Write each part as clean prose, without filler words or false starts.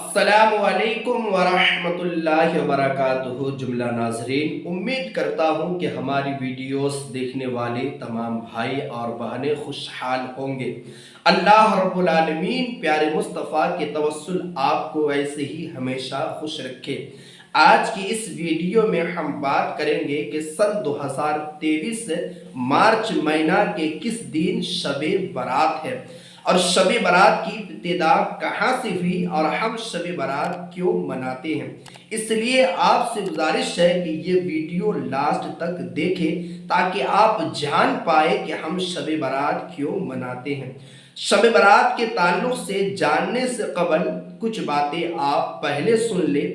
अस्सलामुअलैकुम वरहमतुल्लाहि वबरकातुहू। जुमला नाज़रीन, उम्मीद करता हूँ कि हमारी वीडियोस देखने वाले तमाम भाई और बहनें खुशहाल होंगे। अल्लाह रब्बुल आलमीन प्यारे मुस्तफ़ा के तवस्सुल आपको ऐसे ही हमेशा खुश रखे। आज की इस वीडियो में हम बात करेंगे कि सन 2023 मार्च महीना के किस दिन शबे बारात है और शबे बारात की इब्तिदा कहाँ से हुई और हम शबे बारात क्यों मनाते हैं। इसलिए आपसे गुजारिश है कि ये वीडियो लास्ट तक देखें ताकि आप जान पाए कि हम शबे बारात क्यों मनाते हैं। शबे बारात के ताल्लुक से जानने से कबल कुछ बातें आप पहले सुन ले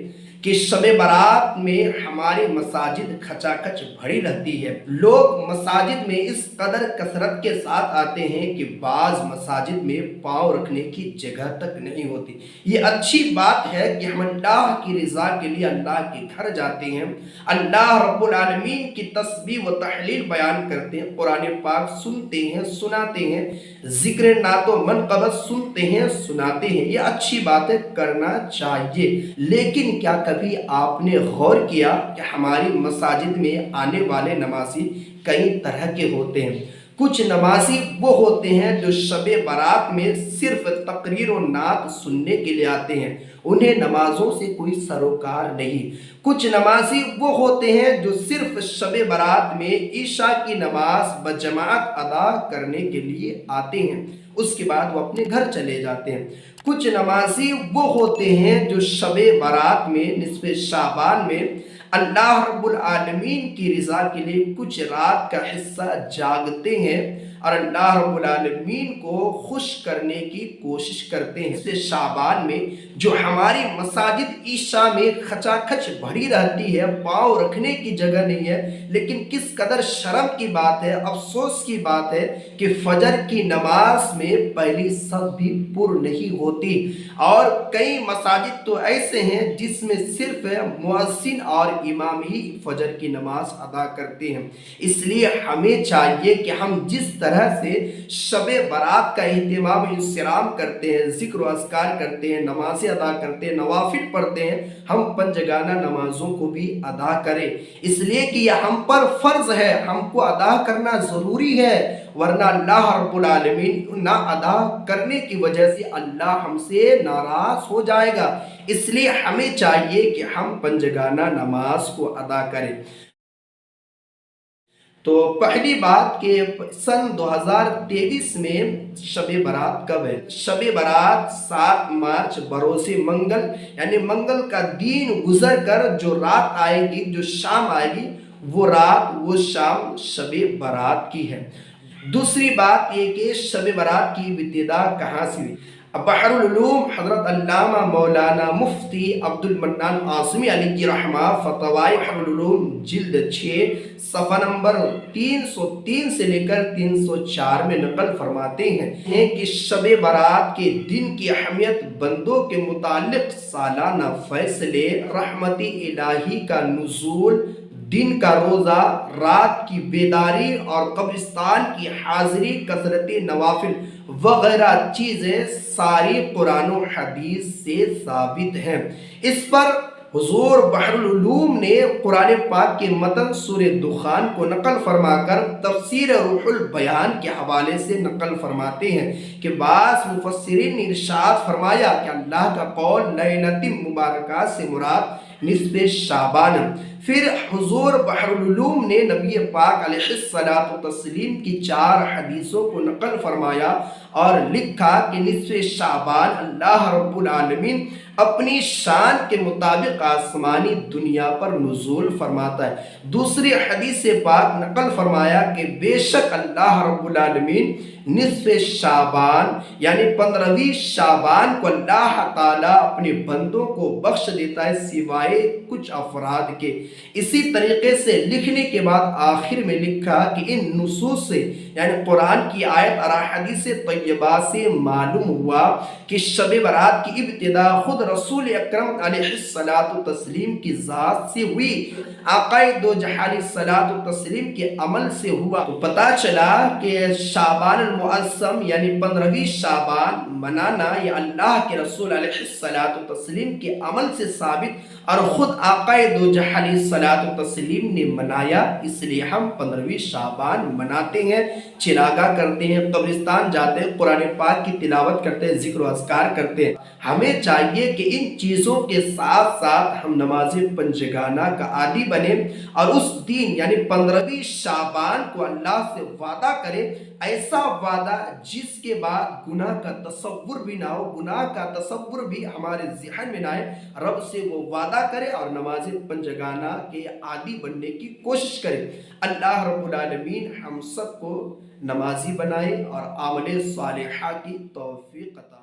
कि शबे बारात में हमारी मसाजिद खचाखच भरी रहती है। लोग मसाजिद में इस कदर कसरत के साथ आते हैं कि बाज मसाजिद में पांव रखने की जगह तक नहीं होती। ये अच्छी बात है कि हम अल्लाह की रज़ा के लिए अल्लाह के घर जाते हैं, अल्लाह रब्बुल आलमीन की तस्बीह व तहलील बयान करते हैं, कुरान पाक सुनते हैं, सुनाते हैं, जिक्र नातो मनक़बत सुनते हैं, सुनाते हैं। ये अच्छी बातें करना चाहिए, लेकिन क्या कभी आपने गौर किया कि हमारी मसाजिद में आने वाले नमाजी कई तरह के होते हैं। कुछ नमाजी वो होते हैं जो शबे बारात में सिर्फ तकरीर और नात सुनने के लिए आते हैं, उन्हें नमाजों से कोई सरोकार नहीं। कुछ नमाजी वो होते हैं जो सिर्फ शबे बारात में ईशा की नमाज बजमात अदा करने के लिए आते हैं, उसके बाद वो अपने घर चले जाते हैं। कुछ नमाजी वो होते हैं जो शबे बारात में निस्फ़े शाबान में अल्लाह रब्बुल आलमीन की रज़ा के लिए कुछ रात का हिस्सा जागते हैं और अल्लाह रब्बुल आलमीन को खुश करने की कोशिश करते हैं। निस्फ़े शाबान में जो हमारी मसाजिद ईशा में खचाखच भरी रहती है, पाँव रखने की जगह नहीं है, लेकिन किस कदर शर्म की बात है, अफसोस की बात है कि फजर की नमाज में पहली सफ भी पुर नहीं होती। और कई मसाजिद तो ऐसे हैं जिसमें सिर्फ मुअज्जिन और इमाम ही फजर की नमाज अदा करते हैं। इसलिए हमें चाहिए कि हम जिस तरह से शबे बारात का एहतमाम इंसराम करते हैं, जिक्र व अस्कार करते हैं, नमाज़ें अदा करते हैं, नवाफिल पढ़ते हैं, हम पंजगाना नमाजों को भी अदा करें, इसलिए कि यह हम पर फर्ज है, हमको अदा करना ज़रूरी है, वरना अल्लाह रब्बुल आलमीन ना अदा करने की वजह से अल्लाह हमसे नाराज़ हो जाएगा। इसलिए हमें चाहिए कि हम पंजगाना नमाज को अदा करें। तो पहली बात कि सन 2023 में शबे बारात कब है? शबे बारात 7 मार्च बरोसे मंगल, यानी मंगल का दिन गुजर कर जो रात आएगी, जो शाम आएगी, वो रात वो शाम शबे बारात की है। दूसरी बात ये कि शबे बारात की इब्तिदा कहाँ से हुई? बहरुल उलूम हज़रत अल्लामा मौलाना मुफ्ती अब्दुल मन्नान आज़मी अलैहि रहमा फतवाए बहरुल उलूम जिल्द 6 सफ़ा नंबर 303 से लेकर 304 में नकल फरमाते हैं कि शबे बारात के दिन की अहमियत बंदों के मुतालिक सालाना फैसले, रहमती इलाही का नुज़ूल, दिन का रोज़ा, रात की बेदारी और कब्रिस्तान की हाज़िरी, कसरत नवाफिल वगैरह चीज़ें सारी कुरान और हदीस से साबित हैं। इस पर हुज़ूर बहरुल उलूम ने कुरान पाक के मतन सूरे दुखान को नकल फरमाकर तफसीर रूहुल बयान के हवाले से नकल फरमाते हैं कि बास मुफस्सिरीन ने इरशाद फरमाया कि अल्लाह का कौल लैलतिन मुबारका से मुराद निस्फ़े शाबान। फिर हुज़ूर बहरुल उलूम ने नबी पाक अलैहिस्सलातु तस्लीम की 4 हदीसों को नकल फरमाया और लिखा कि निस्फ़े शाबान अल्लाह रब्बुल आलमीन अपनी शान के मुताबिक आसमानी दुनिया पर नुज़ूल फरमाता है। दूसरी हदीस पाक नकल फरमाया कि बेशक अल्लाह रब्बुल आलमीन निस्फ़े शाबान यानी 15वीं शाबान को अल्लाह ताला अपने बंदों को बख्श देता है सिवाय कुछ अफराद के। इसी तरीके से लिखने के बाद आखिर में लिखा कि इन नुसूस से यानी कुरान की आयत और हदीस तय्यबा से मालूम हुआ कि शबे बारात की इब्तिदा खुद रसूल अकरम अलैहिस्सलातु तस्लीम की ज़ात से हुई, आक़ाए दो जहां अलैहिस्सलातु तस्लीम के अमल से हुआ। तो पता चला कि शाबान मुअज़्ज़म यानी 15वीं शाबान मनाना ये अल्लाह के रसूल अलैहिस्सलातु तस्लीम के अमल से साबित और ख़ुद आक़ाए दो जहां अलैहिस्सलातु तस्लीम ने मनाया, इसलिए हम 15वीं शाबान मनाते हैं, चिरागा करते हैं, कब्रिस्तान जाते हैं, कुरान पाक की तिलावत करते हैं, ज़िक्र व अज़कार करते हैं। हमें चाहिए कि इन चीज़ों के साथ साथ हम नमाज पंजगाना का आदी बने और उस दिन यानी 15वीं शाबान को अल्लाह से वादा करें, ऐसा वादा जिसके बाद गुनाह का तसव्वुर भी ना हो, गुनाह का तसव्वुर भी हमारे ज़हन में ना आए, रब से वो वादा करे और नमाज पंजगाना के आदी बनने की कोशिश करें। अल्लाह रब्बुल आलमीन हम सबको नमाजी बनाए और आमले सालिहा की तौफीक अता